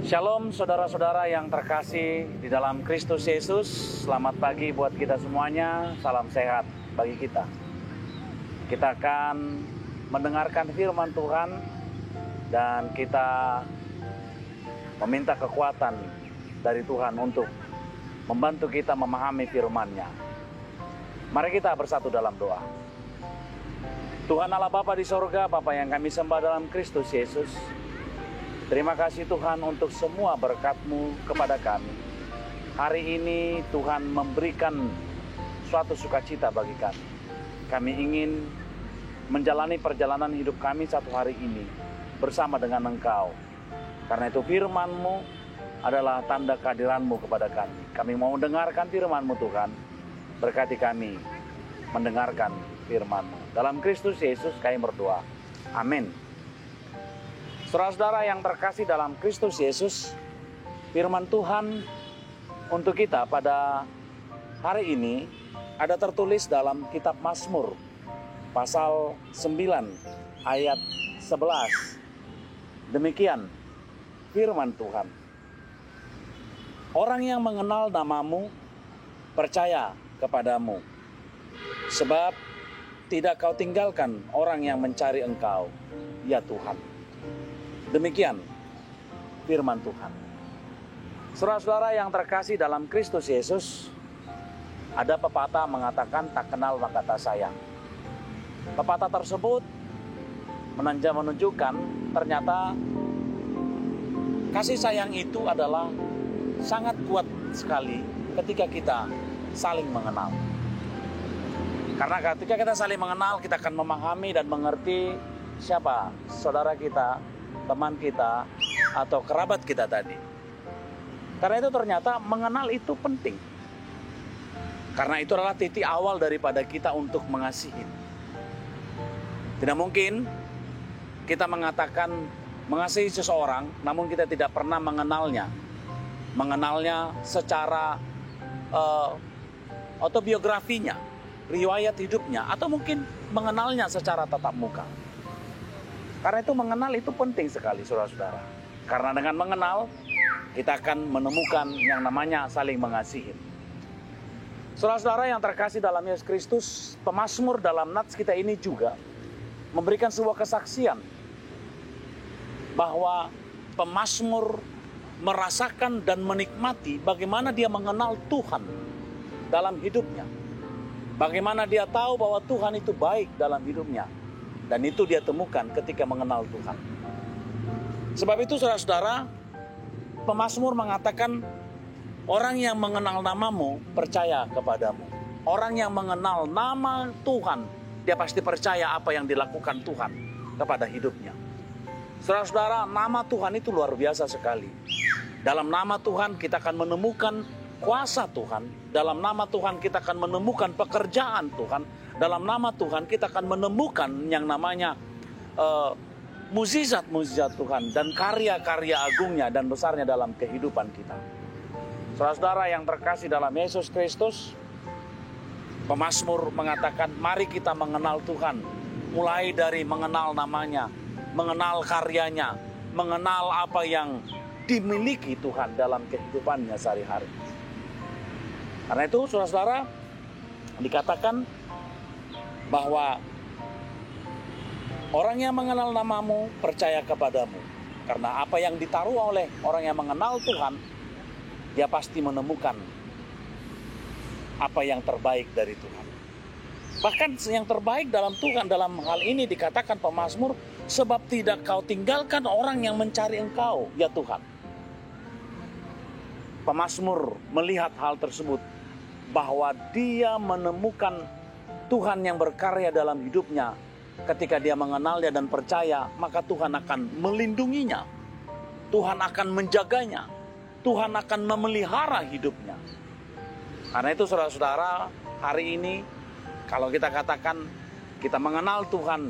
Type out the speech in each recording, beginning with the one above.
Shalom saudara-saudara yang terkasih di dalam Kristus Yesus. Selamat pagi buat kita semuanya. Salam sehat bagi kita. Kita akan mendengarkan firman Tuhan dan kita meminta kekuatan dari Tuhan untuk membantu kita memahami firman-Nya. Mari kita bersatu dalam doa. Tuhan Allah Bapa di sorga, Bapa yang kami sembah dalam Kristus Yesus, terima kasih Tuhan untuk semua berkat-Mu kepada kami. Hari ini Tuhan memberikan suatu sukacita bagi kami. Kami ingin menjalani perjalanan hidup kami satu hari ini bersama dengan Engkau. Karena itu firman-Mu adalah tanda kehadiran-Mu kepada kami. Kami mau mendengarkan firman-Mu Tuhan. Berkati kami mendengarkan firman-Mu. Dalam Kristus Yesus kami berdoa. Amin. Saudara-saudara yang terkasih dalam Kristus Yesus, firman Tuhan untuk kita pada hari ini ada tertulis dalam kitab Mazmur pasal 9 ayat 11. Demikian firman Tuhan. Orang yang mengenal nama-Mu percaya kepadamu, sebab tidak Kau tinggalkan orang yang mencari Engkau, ya Tuhan. Demikian firman Tuhan. Saudara-saudara yang terkasih dalam Kristus Yesus, ada pepatah mengatakan tak kenal maka tak sayang. Pepatah tersebut menunjukkan ternyata kasih sayang itu adalah sangat kuat sekali ketika kita saling mengenal. Karena ketika kita saling mengenal, kita akan memahami dan mengerti siapa saudara kita, teman kita, atau kerabat kita tadi. Karena itu ternyata mengenal itu penting. Karena itu adalah titik awal daripada kita untuk mengasihi. Tidak mungkin kita mengatakan mengasihi seseorang, namun kita tidak pernah mengenalnya. Mengenalnya secara autobiografinya, riwayat hidupnya, atau mungkin mengenalnya secara tatap muka. Karena itu mengenal itu penting sekali saudara-saudara. Karena dengan mengenal kita akan menemukan yang namanya saling mengasihi. Saudara-saudara yang terkasih dalam Yesus Kristus, pemazmur dalam nats kita ini juga memberikan sebuah kesaksian bahwa pemazmur merasakan dan menikmati bagaimana dia mengenal Tuhan dalam hidupnya. Bagaimana dia tahu bahwa Tuhan itu baik dalam hidupnya. Dan itu dia temukan ketika mengenal Tuhan. Sebab itu saudara-saudara, pemazmur mengatakan orang yang mengenal nama-Mu percaya kepadamu. Orang yang mengenal nama Tuhan, dia pasti percaya apa yang dilakukan Tuhan kepada hidupnya. Saudara-saudara, nama Tuhan itu luar biasa sekali. Dalam nama Tuhan kita akan menemukan kuasa Tuhan. Dalam nama Tuhan kita akan menemukan pekerjaan Tuhan. Dalam nama Tuhan kita akan menemukan yang namanya mukjizat-mukjizat Tuhan dan karya-karya agungnya dan besarnya dalam kehidupan kita. Saudara-saudara yang terkasih dalam Yesus Kristus, pemazmur mengatakan mari kita mengenal Tuhan. Mulai dari mengenal namanya, mengenal karyanya, mengenal apa yang dimiliki Tuhan dalam kehidupannya sehari-hari. Karena itu saudara-saudara dikatakan bahwa orang yang mengenal nama-Mu percaya kepadamu. Karena apa yang ditaruh oleh orang yang mengenal Tuhan, dia pasti menemukan apa yang terbaik dari Tuhan. Bahkan yang terbaik dalam Tuhan, dalam hal ini dikatakan pemazmur, sebab tidak Kau tinggalkan orang yang mencari Engkau, ya Tuhan. Pemazmur melihat hal tersebut, bahwa dia menemukan Tuhan yang berkarya dalam hidupnya. Ketika dia mengenalnya dan percaya, maka Tuhan akan melindunginya. Tuhan akan menjaganya. Tuhan akan memelihara hidupnya. Karena itu saudara-saudara, hari ini kalau kita katakan kita mengenal Tuhan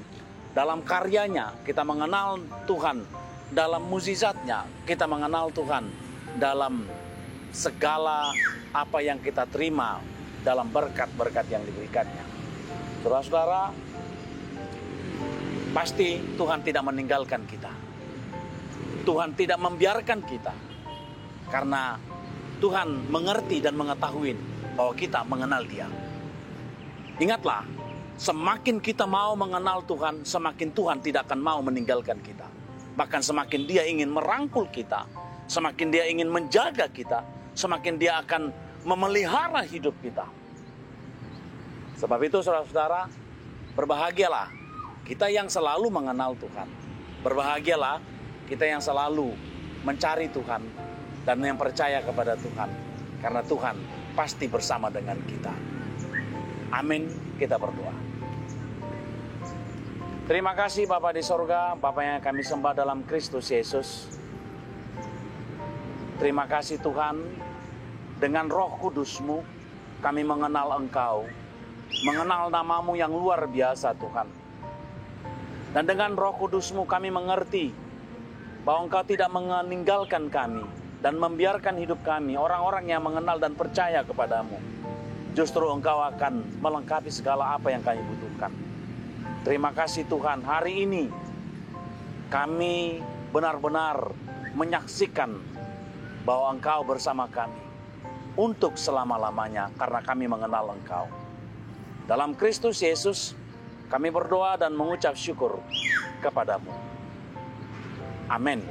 dalam karyanya, kita mengenal Tuhan dalam mukjizatnya, kita mengenal Tuhan dalam segala apa yang kita terima dalam berkat-berkat yang diberikannya. Saudara-saudara, pasti Tuhan tidak meninggalkan kita. Tuhan tidak membiarkan kita, karena Tuhan mengerti dan mengetahui bahwa kita mengenal Dia. Ingatlah, semakin kita mau mengenal Tuhan, semakin Tuhan tidak akan mau meninggalkan kita. Bahkan semakin Dia ingin merangkul kita, semakin Dia ingin menjaga kita, semakin Dia akan memelihara hidup kita. Sebab itu saudara-saudara, berbahagialah kita yang selalu mengenal Tuhan. Berbahagialah kita yang selalu mencari Tuhan dan yang percaya kepada Tuhan. Karena Tuhan pasti bersama dengan kita. Amin, kita berdoa. Terima kasih Bapa di sorga, Bapa yang kami sembah dalam Kristus Yesus. Terima kasih Tuhan, dengan Roh Kudus-Mu kami mengenal Engkau, mengenal nama-Mu yang luar biasa Tuhan. Dan dengan Roh Kudus-Mu kami mengerti bahwa Engkau tidak meninggalkan kami dan membiarkan hidup kami, orang-orang yang mengenal dan percaya kepadamu. Justru Engkau akan melengkapi segala apa yang kami butuhkan. Terima kasih Tuhan, hari ini kami benar-benar menyaksikan bahwa Engkau bersama kami untuk selama-lamanya karena kami mengenal Engkau. Dalam Kristus Yesus kami berdoa dan mengucap syukur kepadamu. Amin.